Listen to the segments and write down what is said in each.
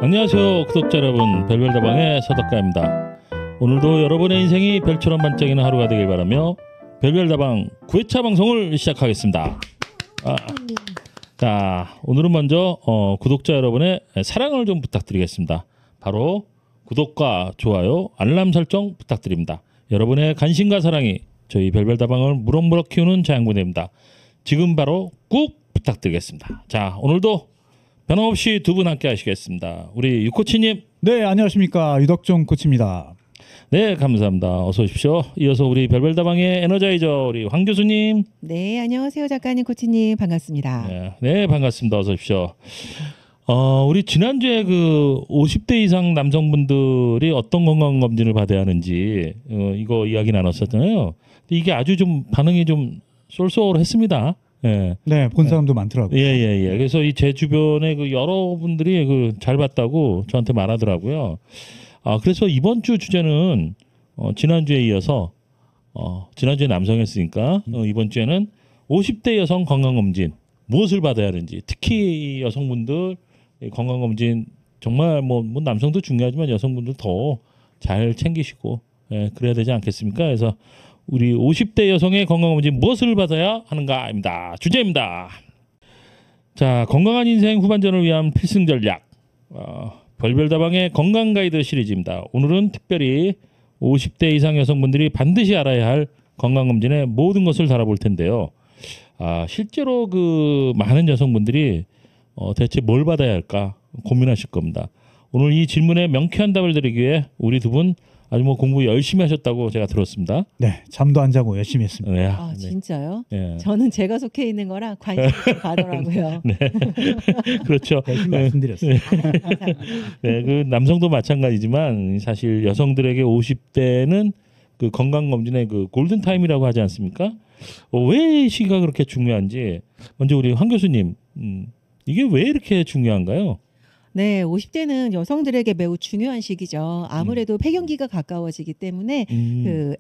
안녕하세요 구독자 여러분, 별별다방의 서덕가입니다. 오늘도 여러분의 인생이 별처럼 반짝이는 하루가 되길 바라며 별별다방 9회차 방송을 시작하겠습니다. 자, 오늘은 먼저 구독자 여러분의 사랑을 좀 부탁드리겠습니다. 바로 구독과 좋아요, 알람 설정 부탁드립니다. 여러분의 관심과 사랑이 저희 별별다방을 무럭무럭 키우는 자양분입니다. 지금 바로 꾹 부탁드리겠습니다. 자, 오늘도 변함없이 두 분 함께 하시겠습니다. 우리 유코치님. 네, 안녕하십니까. 유덕종 코치입니다. 네, 감사합니다. 어서 오십시오. 이어서 우리 별별다방의 에너자이저 우리 황 교수님. 네, 안녕하세요. 작가님, 코치님 반갑습니다. 네, 반갑습니다. 어서 오십시오. 우리 지난주에 그 50대 이상 남성분들이 어떤 건강검진을 받아야 하는지 이거 이야기 나눴었잖아요. 근데 이게 아주 좀 반응이 좀 쏠쏠했습니다. 예. 네, 본 사람도 많더라고요. 예. 그래서 이 제 주변에 그 여러분들이 그 잘 봤다고 저한테 말하더라고요. 그래서 이번 주 주제는 지난주에 이어서 지난주에 남성이었으니까 이번 주에는 50대 여성 건강검진 무엇을 받아야 하는지, 특히 여성분들 건강검진 정말 뭐 남성도 중요하지만 여성분들 더 잘 챙기시고 그래야 되지 않겠습니까? 그래서 우리 50대 여성의 건강검진 무엇을 받아야 하는가입니다. 주제입니다. 자, 건강한 인생 후반전을 위한 필승 전략 별별다방의 건강 가이드 시리즈입니다. 오늘은 특별히 50대 이상 여성분들이 반드시 알아야 할 건강검진의 모든 것을 다뤄볼 텐데요. 실제로 그 많은 여성분들이 대체 뭘 받아야 할까 고민하실 겁니다. 오늘 이 질문에 명쾌한 답을 드리기 위해 우리 두 분 아주 공부 열심히 하셨다고 제가 들었습니다. 네, 잠도 안 자고 열심히 했습니다. 네. 진짜요? 네. 저는 제가 속해 있는 거라 관심이 가더라고요. 네, 그렇죠. 열심히 말씀드렸어요. 네, 그 남성도 마찬가지지만 사실 여성들에게 50대는 그 건강검진의 그 골든 타임이라고 하지 않습니까? 왜 이 시기가 그렇게 중요한지 먼저 우리 황 교수님, 이게 왜 이렇게 중요한가요? 네, 50대는 여성들에게 매우 중요한 시기죠. 아무래도 폐경기가 가까워지기 때문에 그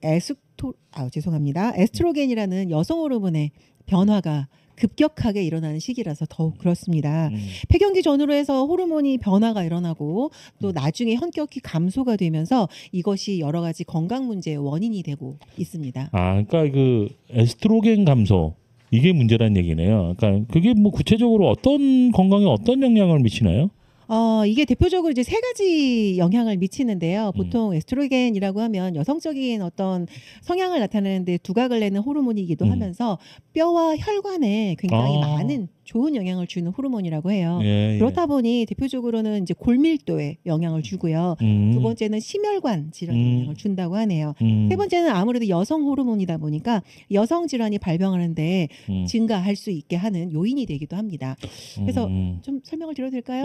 에스트로겐이라는 여성 호르몬의 변화가 급격하게 일어나는 시기라서 더욱 그렇습니다. 폐경기 전후로 해서 호르몬이 변화가 일어나고 또 나중에 현격히 감소가 되면서 이것이 여러 가지 건강 문제의 원인이 되고 있습니다. 그러니까 그 에스트로겐 감소 이게 문제란 얘기네요. 그러니까 그게 구체적으로 어떤 건강에 어떤 영향을 미치나요? 이게 대표적으로 이제 세 가지 영향을 미치는데요. 보통 에스트로겐이라고 하면 여성적인 어떤 성향을 나타내는데 두각을 내는 호르몬이기도 하면서 뼈와 혈관에 굉장히 많은 좋은 영향을 주는 호르몬이라고 해요. 그렇다 보니 대표적으로는 이제 골밀도에 영향을 주고요. 두 번째는 심혈관 질환에 영향을 준다고 하네요. 세 번째는 아무래도 여성 호르몬이다 보니까 여성 질환이 발병하는데 증가할 수 있게 하는 요인이 되기도 합니다. 그래서 좀 설명을 드려도 될까요?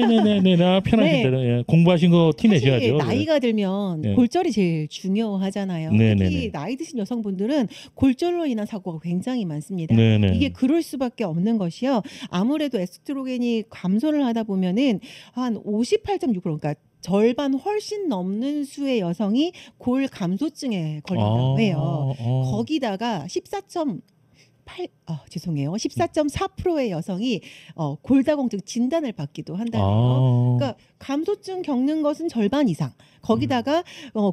네네네. 편하신 대로 공부하신 거 티 내셔야죠. 나이가 들면 골절이 제일 중요하잖아요. 특히 나이 드신 여성분들은 골절로 인한 사고가 굉장히 많습니다. 이게 그럴 수밖에 없는 것이요. 아무래도 에스트로겐이 감소를 하다 보면은 한 58.6%, 그러니까 절반 훨씬 넘는 수의 여성이 골 감소증에 걸린다고 해요. 거기다가 14.4%의 여성이 골다공증 진단을 받기도 한다네요. 그러니까 감소증 겪는 것은 절반 이상. 거기다가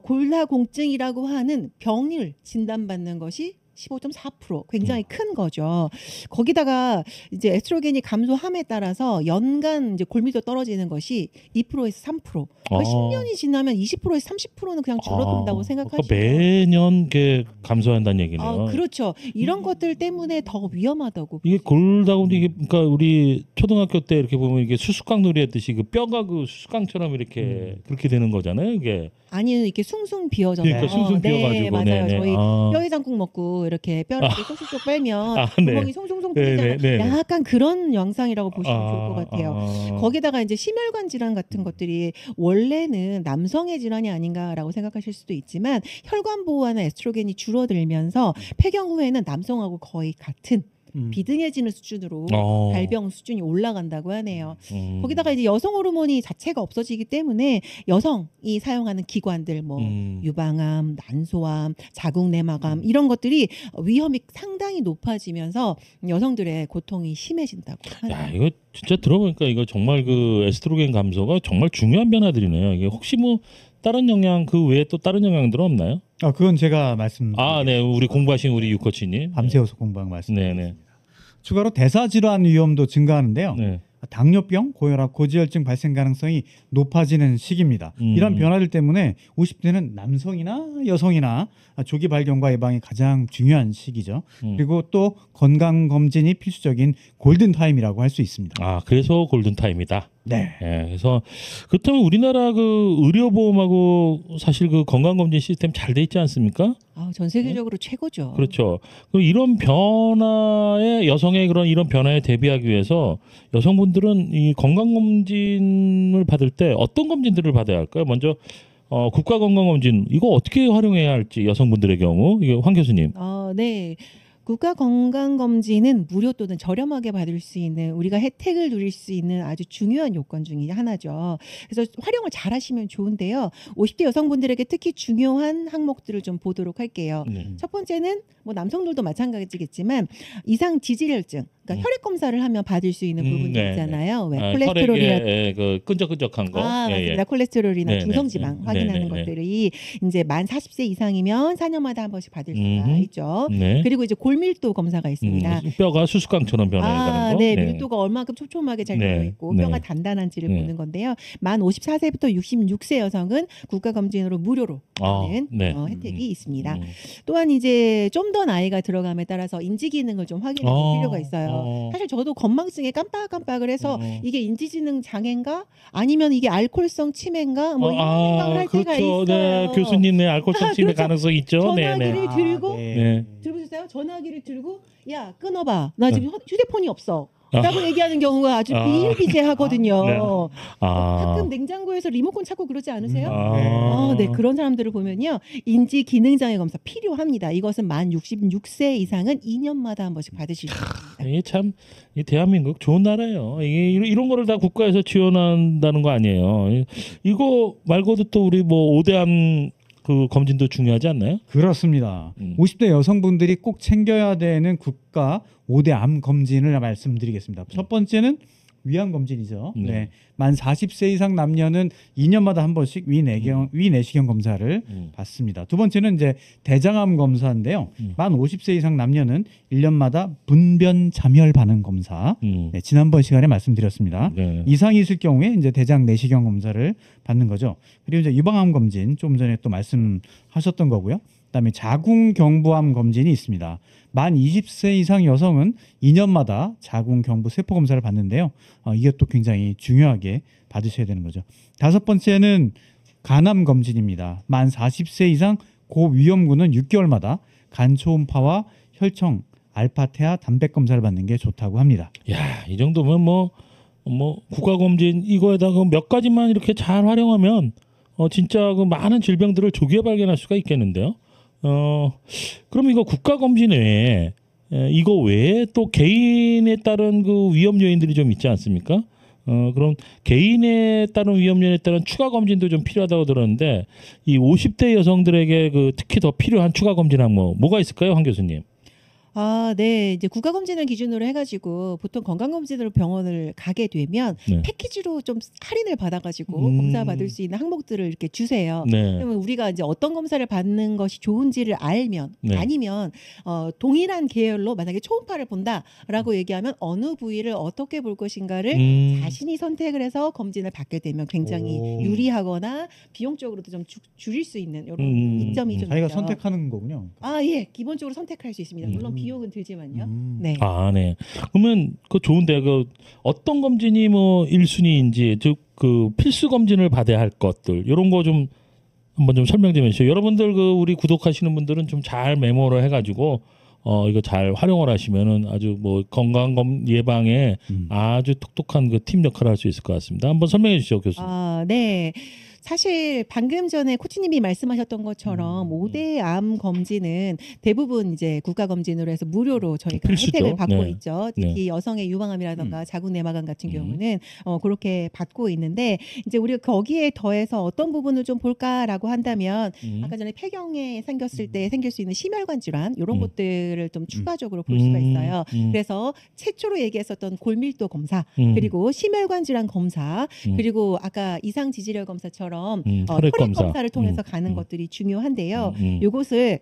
골다공증이라고 하는 병을 진단받는 것이 15.4%, 굉장히 큰 거죠. 거기다가 이제 에스트로겐이 감소함에 따라서 연간 이제 골밀도 떨어지는 것이 2%에서 3%. 그러니까 10년이 지나면 20%에서 30%는 그냥 줄어든다고 생각하시면 매년 감소한다는 얘기네요. 그렇죠. 이런 것들 때문에 더 위험하다고. 이게 골다공증, 그러니까 우리 초등학교 때 이렇게 보면 이게 수수깡 놀이 했듯이 그 뼈가 그 수수깡처럼 이렇게 그렇게 되는 거잖아요, 이게. 아니는 이렇게 숭숭 비어져서. 그러니까 숭숭 비어가지고. 맞아요. 저희 뼈해장국 먹고 이렇게 뼈를 쏙쏙 빼면 구멍이 송송송 뚫리잖아요. 약간 그런 영상이라고 보시면 좋을 것 같아요. 거기다가 이제 심혈관 질환 같은 것들이 원래는 남성의 질환이 아닌가라고 생각하실 수도 있지만 혈관 보호하는 에스트로겐이 줄어들면서 폐경 후에는 남성하고 거의 같은 비등해지는 수준으로 발병 수준이 올라간다고 하네요. 거기다가 이제 여성 호르몬이 자체가 없어지기 때문에 여성이 사용하는 기관들 뭐 유방암, 난소암, 자궁내막암 이런 것들이 위험이 상당히 높아지면서 여성들의 고통이 심해진다고 하네요. 야, 이거 진짜 들어보니까 이거 정말 그 에스트로겐 감소가 정말 중요한 변화들이네요. 이게 혹시 뭐 다른 영양 그 외에 또 다른 영양들 없나요? 그건 제가 말씀. 네, 우리 공부하신 우리 유코치님. 밤새워서 공부한 말씀드리겠습니다. 네네. 추가로 대사질환 위험도 증가하는데요. 네. 당뇨병, 고혈압, 고지혈증 발생 가능성이 높아지는 시기입니다. 이런 변화들 때문에 50대는 남성이나 여성이나 조기 발견과 예방이 가장 중요한 시기죠. 그리고 또 건강 검진이 필수적인 골든 타임이라고 할 수 있습니다. 그래서 골든 타임이다. 네. 그래서 그렇다면 우리나라 그 의료보험하고 사실 그 건강검진 시스템 잘 돼 있지 않습니까? 전 세계적으로 최고죠. 그렇죠. 이런 변화에 여성의 이런 변화에 대비하기 위해서 여성분들은 이 건강검진을 받을 때 어떤 검진들을 받아야 할까요? 먼저 국가건강검진 이거 어떻게 활용해야 할지 여성분들의 경우 이게 황 교수님. 네. 국가건강검진은 무료 또는 저렴하게 받을 수 있는 우리가 혜택을 누릴 수 있는 아주 중요한 요건 중에 하나죠. 그래서 활용을 잘 하시면 좋은데요. 50대 여성분들에게 특히 중요한 항목들을 좀 보도록 할게요. 첫 번째는 뭐 남성들도 마찬가지겠지만 이상 지질혈증, 그러니까 혈액 검사를 하면 받을 수 있는 부분이 있잖아요. 왜 콜레스테롤이나 그 끈적끈적한 거, 맞습니다. 콜레스테롤이나 중성지방 확인하는 네네. 것들이 이제 만 40세 이상이면 4년마다 한 번씩 받을 수가 있죠. 네. 그리고 이제 골밀도 검사가 있습니다. 뼈가 수수깡처럼 변해가는 거. 네, 밀도가 얼마큼 촘촘하게 잘 되어 있고 뼈가 단단한지를 보는 건데요. 만 54세부터 66세 여성은 국가검진으로 무료로 받는 혜택이 있습니다. 또한 이제 좀 더 나이가 들어감에 따라서 인지 기능을 좀 확인해 볼 필요가 있어요. 사실 저도 건망증에 깜빡깜빡을 해서 이게 인지지능 장애인가 아니면 이게 알코올성 치매인가 뭐 이런 생각을 할 때가 있어요. 네, 교수님의 알코올성 치매 가능성이 있죠. 전화기를 들고 네. 들으셨어요? 전화기를 들고 야 끊어봐. 나 지금 휴대폰이 없어. 라고 얘기하는 경우가 아주 비일비재하거든요. 가끔 냉장고에서 리모컨 찾고 그러지 않으세요? 네, 그런 사람들을 보면요. 인지 기능장애 검사 필요합니다. 이것은 만 66세 이상은 2년마다 한 번씩 받으실 수 있습니다. 이게 참 이 대한민국 좋은 나라예요. 이게 이런 거를 다 국가에서 지원한다는 거 아니에요. 이거 말고도 또 우리 뭐 5대암 그 검진도 중요하지 않나요? 그렇습니다. 50대 여성분들이 꼭 챙겨야 되는 국가 5대 암 검진을 말씀드리겠습니다. 첫 번째는 위암 검진이죠. 네. 만 40세 이상 남녀는 2년마다 한 번씩 위내시경 검사를 받습니다. 두 번째는 이제 대장암 검사인데요. 만 50세 이상 남녀는 1년마다 분변 잠열 반응 검사. 네, 지난번 시간에 말씀드렸습니다. 이상이 있을 경우에 이제 대장 내시경 검사를 받는 거죠. 그리고 이제 유방암 검진 좀 전에 또 말씀하셨던 거고요. 그다음에 자궁경부암 검진이 있습니다. 만 20세 이상 여성은 2년마다 자궁경부 세포 검사를 받는데요. 이게 또 굉장히 중요하게 받으셔야 되는 거죠. 다섯 번째는 간암 검진입니다. 만 40세 이상 고위험군은 6개월마다 간 초음파와 혈청, 알파테아 단백 검사를 받는 게 좋다고 합니다. 야, 이 정도면 뭐 국가 검진 이거에다가 몇 가지만 이렇게 잘 활용하면 진짜 그 많은 질병들을 조기에 발견할 수가 있겠는데요. 그럼 이거 국가 검진 외에 이거 외에 또 개인에 따른 그 위험 요인들이 좀 있지 않습니까? 그럼 개인에 따른 위험 요인에 따른 추가 검진도 좀 필요하다고 들었는데 이 50대 여성들에게 그 특히 더 필요한 추가 검진 항목 뭐가 있을까요, 황 교수님? 네. 이제 국가검진을 기준으로 해가지고 보통 건강검진으로 병원을 가게 되면 패키지로 좀 할인을 받아가지고 검사 받을 수 있는 항목들을 이렇게 주세요. 그러면 우리가 이제 어떤 검사를 받는 것이 좋은지를 알면 아니면 동일한 계열로 만약에 초음파를 본다라고 얘기하면 어느 부위를 어떻게 볼 것인가를 자신이 선택을 해서 검진을 받게 되면 굉장히 유리하거나 비용적으로도 좀 줄일 수 있는 이런 이점이 좀 자기가 있죠. 선택하는 거군요. 예, 기본적으로 선택할 수 있습니다. 물론 비용은 들지만요. 네. 네. 그러면 그 좋은데 그 어떤 검진이 뭐 1순위인지 즉 그 필수 검진을 받아야 할 것들 이런 거 좀 한번 좀 설명 좀 해주세요. 여러분들 그 우리 구독하시는 분들은 좀 잘 메모를 해가지고 이거 잘 활용을 하시면은 아주 뭐 건강 예방에 아주 똑똑한 그 팀 역할을 할 수 있을 것 같습니다. 한번 설명해 주시죠, 교수님. 네. 사실 방금 전에 코치님이 말씀하셨던 것처럼 5대 암 검진은 대부분 이제 국가 검진으로 해서 무료로 저희가 필수죠. 혜택을 받고 네. 있죠. 특히 여성의 유방암이라든가 자궁내막암 같은 경우는 그렇게 받고 있는데 이제 우리가 거기에 더해서 어떤 부분을 좀 볼까라고 한다면 아까 전에 폐경에 생겼을 때 생길 수 있는 심혈관 질환 이런 것들을 좀 추가적으로 볼 수가 있어요. 그래서 최초로 얘기했었던 골밀도 검사 그리고 심혈관 질환 검사 그리고 아까 이상 지질혈 검사처럼 혈액 검사를 통해서 가는 것들이 중요한데요. 이것을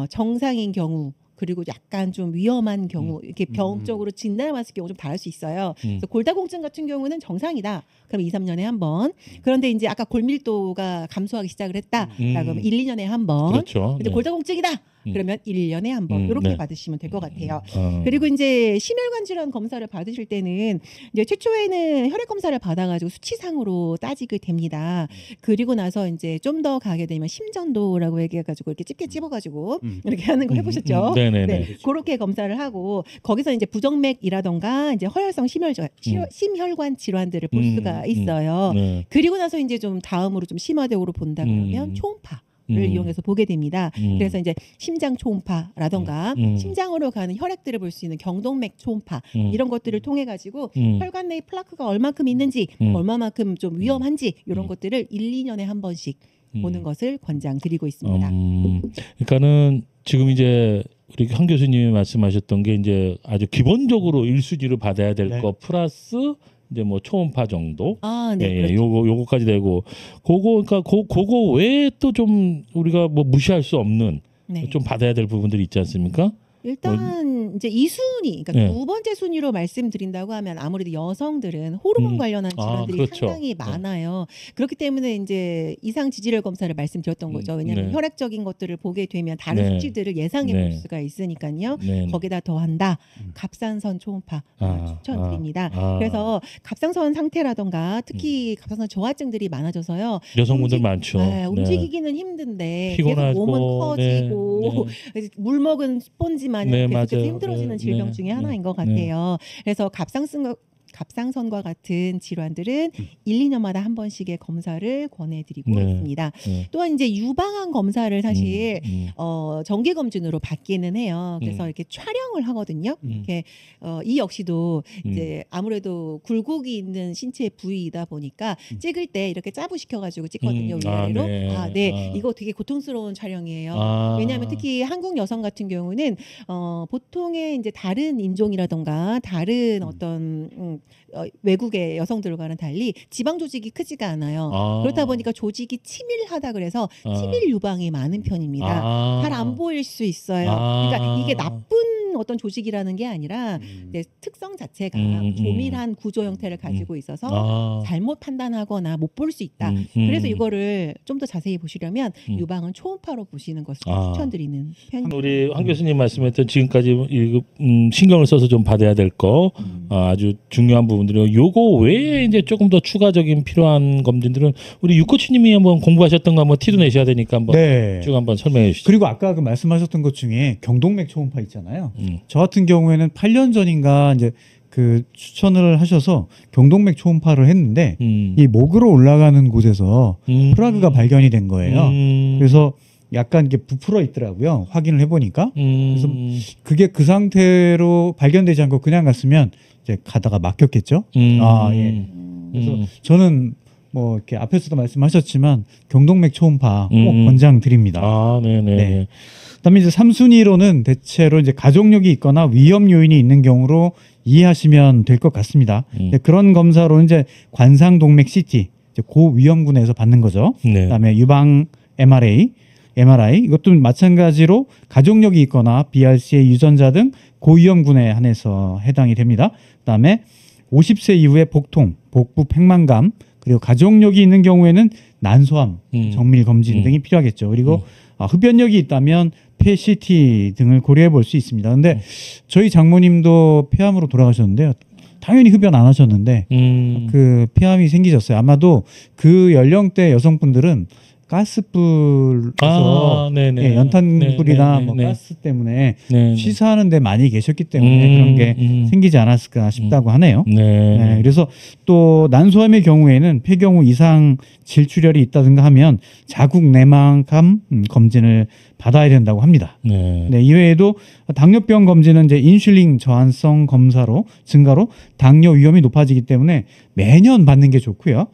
정상인 경우 그리고 약간 좀 위험한 경우 이렇게 병적으로 진단을 받을 경우 좀 다를 수 있어요. 그래서 골다공증 같은 경우는 정상이다. 그럼 2, 3년에 한 번. 그런데 이제 아까 골밀도가 감소하기 시작을 했다라고 하면 1, 2년에 한 번. 그렇죠. 근데 네. 골다공증이다. 그러면 1년에 한 번 이렇게 네. 받으시면 될 것 같아요. 그리고 이제 심혈관 질환 검사를 받으실 때는 이제 최초에는 혈액 검사를 받아가지고 수치상으로 따지게 됩니다. 그리고 나서 이제 좀 더 가게 되면 심전도라고 얘기해가지고 이렇게 집게 찝어가지고 이렇게 하는 거 해보셨죠? 네네네. 네, 그렇게 검사를 하고 거기서 이제 부정맥이라던가 이제 허혈성 심혈관 질환들을 볼 수가 있어요. 네. 그리고 나서 이제 좀 다음으로 좀 심화적으로 본다 그러면 초음파. 를 이용해서 보게 됩니다. 그래서 이제 심장 초음파라던가 심장으로 가는 혈액들을 볼 수 있는 경동맥 초음파 이런 것들을 통해 가지고 혈관 내에 플라크가 얼마큼 있는지 얼마만큼 좀 위험한지 이런 것들을 1, 2년에 한 번씩 보는 것을 권장드리고 있습니다. 그러니까는 지금 이제 우리 한 교수님이 말씀하셨던 게 이제 아주 기본적으로 1수지로 받아야 될 네. 거 플러스 이제 뭐 초음파 정도. 아, 네. 예, 그렇죠. 요거까지 되고 그러니까 그거 외에 또 좀 우리가 뭐 무시할 수 없는 네. 좀 받아야 될 부분들이 있지 않습니까? 일단 이제 2순위, 그러니까 네. 두 번째 순위로 말씀드린다고 하면 아무래도 여성들은 호르몬 관련한 질환들이 그렇죠. 상당히 많아요. 그렇기 때문에 이제 이상 지질혈 검사를 말씀드렸던 거죠. 왜냐하면 네. 혈액적인 것들을 보게 되면 다른 네. 수치들을 예상해 네. 볼 수가 있으니까요. 네. 거기다 더한다 갑상선 초음파 추천드립니다. 그래서 갑상선 상태라던가 특히 갑상선 저하증들이 많아져서요. 여성분들 많죠. 네, 움직이기는 힘든데 피곤하고, 계속 몸은 커지고 네. 물 먹은 스폰지 마냥 네, 계속해서 맞아요. 힘들어지는 네, 질병 네, 중에 하나인 네, 것 같아요. 그래서 갑상선과 같은 질환들은 1, 2년마다 한 번씩의 검사를 권해드리고 네. 있습니다. 네. 또한 이제 유방암 검사를 사실 음. 정기 검진으로 받기는 해요. 그래서 이렇게 촬영을 하거든요. 이렇게 이 역시도 이제 아무래도 굴곡이 있는 신체 부위이다 보니까 찍을 때 이렇게 짜부시켜가지고 찍거든요. 위아래로. 네. 이거 되게 고통스러운 촬영이에요. 아. 왜냐하면 특히 한국 여성 같은 경우는 보통의 이제 다른 인종이라던가 다른 어떤 외국의 여성들과는 달리 지방 조직이 크지가 않아요. 그렇다 보니까 조직이 치밀하다 그래서 치밀 유방이 많은 편입니다. 잘 안 보일 수 있어요. 그러니까 이게 나쁜 어떤 조직이라는 게 아니라 이제 특성 자체가 조밀한 구조 형태를 가지고 있어서 잘못 판단하거나 못 볼 수 있다. 그래서 이거를 좀 더 자세히 보시려면 유방은 초음파로 보시는 것을 추천드리는 편입니다. 우리 황 교수님 말씀했던 지금까지 신경을 써서 좀 받아야 될 거 아주 중요한 부분들이요. 요거 외에 이제 조금 더 추가적인 필요한 검진들은 우리 유코치님이 한번 공부하셨던 거 한번 티도 내셔야 되니까 한번 네. 쭉 한번 설명해 주시죠. 그리고 아까 그 말씀하셨던 것 중에 경동맥 초음파 있잖아요. 저 같은 경우에는 8년 전인가 이제 그 추천을 하셔서 경동맥 초음파를 했는데 이 목으로 올라가는 곳에서 플라그가 발견이 된 거예요. 그래서 약간 이게 부풀어 있더라고요. 확인을 해보니까. 그래서 그게 그 상태로 발견되지 않고 그냥 갔으면 이제 가다가 막혔겠죠. 예. 그래서 저는 뭐 이렇게 앞에서도 말씀하셨지만 경동맥 초음파 꼭 권장드립니다. 네네. 네. 그다음에 이제 3순위로는 대체로 이제 가족력이 있거나 위험 요인이 있는 경우로 이해하시면 될 것 같습니다. 그런 검사로 이제 관상동맥 CT, 이제 고위험군에서 받는 거죠. 네. 그다음에 유방 MRI 이것도 마찬가지로 가족력이 있거나 BRCA 유전자 등 고위험군에 한해서 해당이 됩니다. 그다음에 50세 이후에 복통, 복부 팽만감 그리고 가족력이 있는 경우에는 난소암 정밀 검진 등이 필요하겠죠. 그리고 흡연력이 있다면 폐 CT 등을 고려해 볼 수 있습니다. 그런데 저희 장모님도 폐암으로 돌아가셨는데요. 당연히 흡연 안 하셨는데 그 폐암이 생기셨어요. 아마도 그 연령대 여성분들은 가스불에서 네네. 예, 연탄불이나 네, 뭐 네, 가스 때문에 네. 취사하는 데 많이 계셨기 때문에 그런 게 생기지 않았을까 싶다고 하네요. 네. 네, 그래서 또 난소암의 경우에는 폐경후 이상 질출혈이 있다든가 하면 자국 내막암 검진을 받아야 된다고 합니다. 네. 네, 이외에도 당뇨병 검진은 이제 인슐린 저항성 검사로 증가로 당뇨 위험이 높아지기 때문에 매년 받는 게 좋고요.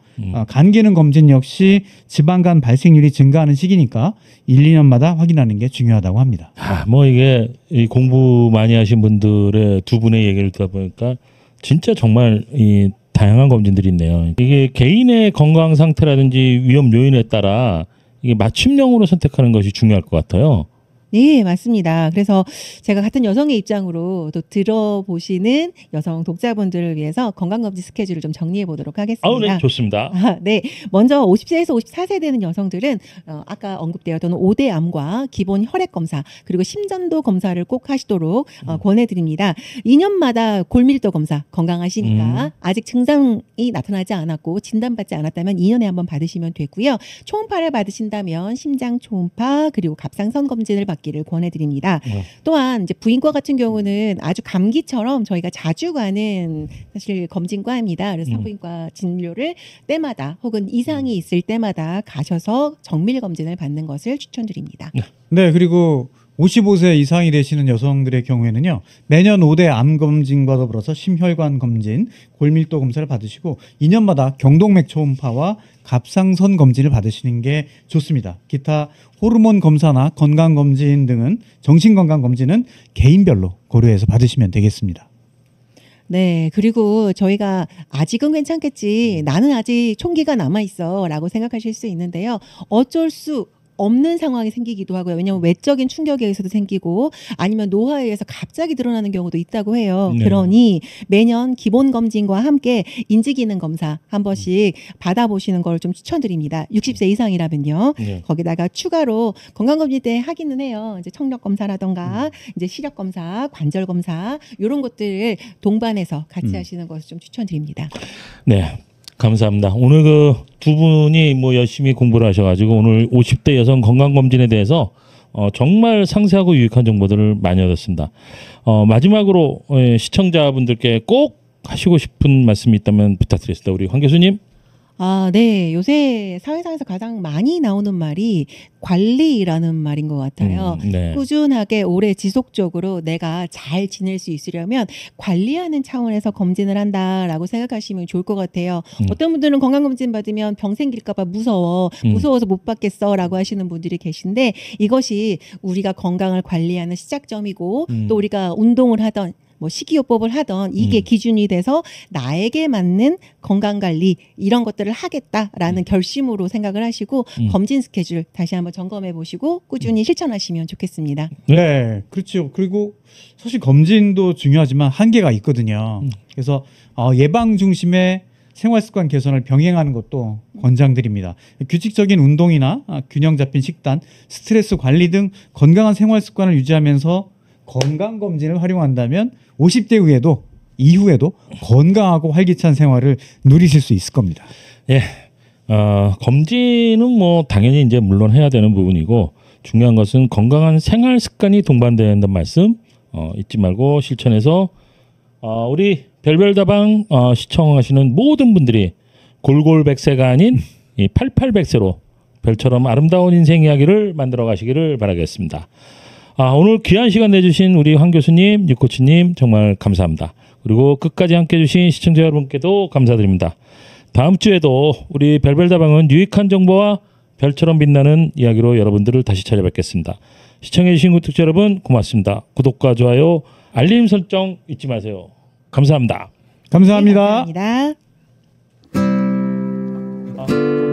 간 기능 검진 역시 지방간 발생률이 증가하는 시기니까 1, 2년마다 확인하는 게 중요하다고 합니다. 뭐 이게 이 공부 많이 하신 분들의 두 분의 얘기를 듣다 보니까 진짜 정말 이 다양한 검진들이 있네요. 이게 개인의 건강 상태라든지 위험 요인에 따라 이게 맞춤형으로 선택하는 것이 중요할 것 같아요. 네, 맞습니다. 그래서 제가 같은 여성의 입장으로 또 들어보시는 여성 독자분들을 위해서 건강검진 스케줄을 좀 정리해 보도록 하겠습니다. 네, 좋습니다. 네, 먼저 50세에서 54세 되는 여성들은 아까 언급되었던 5대 암과 기본 혈액 검사 그리고 심전도 검사를 꼭 하시도록 권해드립니다. 2년마다 골밀도 검사 건강하시니까 아직 증상이 나타나지 않았고 진단받지 않았다면 2년에 한번 받으시면 되고요. 초음파를 받으신다면 심장 초음파 그리고 갑상선 검진을 받기를 권해드립니다. 또한 이제 부인과 같은 경우는 아주 감기처럼 저희가 자주 가는 사실 검진과입니다. 그래서 산부인과 진료를 때마다 혹은 이상이 있을 때마다 가셔서 정밀 검진을 받는 것을 추천드립니다. 네, 그리고 55세 이상이 되시는 여성들의 경우에는요. 매년 5대 암 검진과 더불어서 심혈관 검진, 골밀도 검사를 받으시고 2년마다 경동맥 초음파와 갑상선 검진을 받으시는 게 좋습니다. 기타 호르몬 검사나 건강 검진 등은 정신 건강 검진은 개인별로 고려해서 받으시면 되겠습니다. 네, 그리고 저희가 아직은 괜찮겠지, 나는 아직 총기가 남아있어 라고 생각하실 수 있는데요. 어쩔 수 없는 상황이 생기기도 하고요. 왜냐하면 외적인 충격에 의해서도 생기고 아니면 노화에 의해서 갑자기 드러나는 경우도 있다고 해요. 네. 그러니 매년 기본 검진과 함께 인지기능 검사 한 번씩 받아보시는 걸 좀 추천드립니다. 60세 이상이라면요. 네. 거기다가 추가로 건강검진 때 하기는 해요. 이제 청력 검사라던가 이제 시력 검사, 관절 검사 이런 것들을 동반해서 같이 하시는 것을 좀 추천드립니다. 네. 감사합니다. 오늘 그 두 분이 뭐 열심히 공부를 하셔가지고 오늘 50대 여성 건강검진에 대해서 정말 상세하고 유익한 정보들을 많이 얻었습니다. 마지막으로 시청자분들께 꼭 하시고 싶은 말씀이 있다면 부탁드리겠습니다. 우리 황 교수님. 네. 요새 사회상에서 가장 많이 나오는 말이 관리라는 말인 것 같아요. 네. 꾸준하게 오래 지속적으로 내가 잘 지낼 수 있으려면 관리하는 차원에서 검진을 한다라고 생각하시면 좋을 것 같아요. 어떤 분들은 건강검진 받으면 병 생길까 봐 무서워서 못 받겠어라고 하시는 분들이 계신데 이것이 우리가 건강을 관리하는 시작점이고 또 우리가 운동을 하던 뭐 식이요법을 하던 이게 기준이 돼서 나에게 맞는 건강관리 이런 것들을 하겠다라는 결심으로 생각을 하시고 검진 스케줄 다시 한번 점검해 보시고 꾸준히 실천하시면 좋겠습니다. 네, 그렇죠. 그리고 사실 검진도 중요하지만 한계가 있거든요. 그래서 예방 중심의 생활습관 개선을 병행하는 것도 권장드립니다. 규칙적인 운동이나 균형 잡힌 식단, 스트레스 관리 등 건강한 생활습관을 유지하면서 건강검진을 활용한다면 50대 이후에도 건강하고 활기찬 생활을 누리실 수 있을 겁니다. 예. 검진은 뭐 당연히 이제 물론 해야 되는 부분이고 중요한 것은 건강한 생활 습관이 동반된다는 말씀 잊지 말고 실천해서 우리 별별다방 시청하시는 모든 분들이 골골백세가 아닌 이 88백세로 별처럼 아름다운 인생 이야기를 만들어 가시기를 바라겠습니다. 오늘 귀한 시간 내주신 우리 황 교수님, 유코치님 정말 감사합니다. 그리고 끝까지 함께해 주신 시청자 여러분께도 감사드립니다. 다음 주에도 우리 별별다방은 유익한 정보와 별처럼 빛나는 이야기로 여러분들을 다시 찾아뵙겠습니다. 시청해 주신 구독자 여러분 고맙습니다. 구독과 좋아요, 알림 설정 잊지 마세요. 감사합니다. 감사합니다. 네, 감사합니다.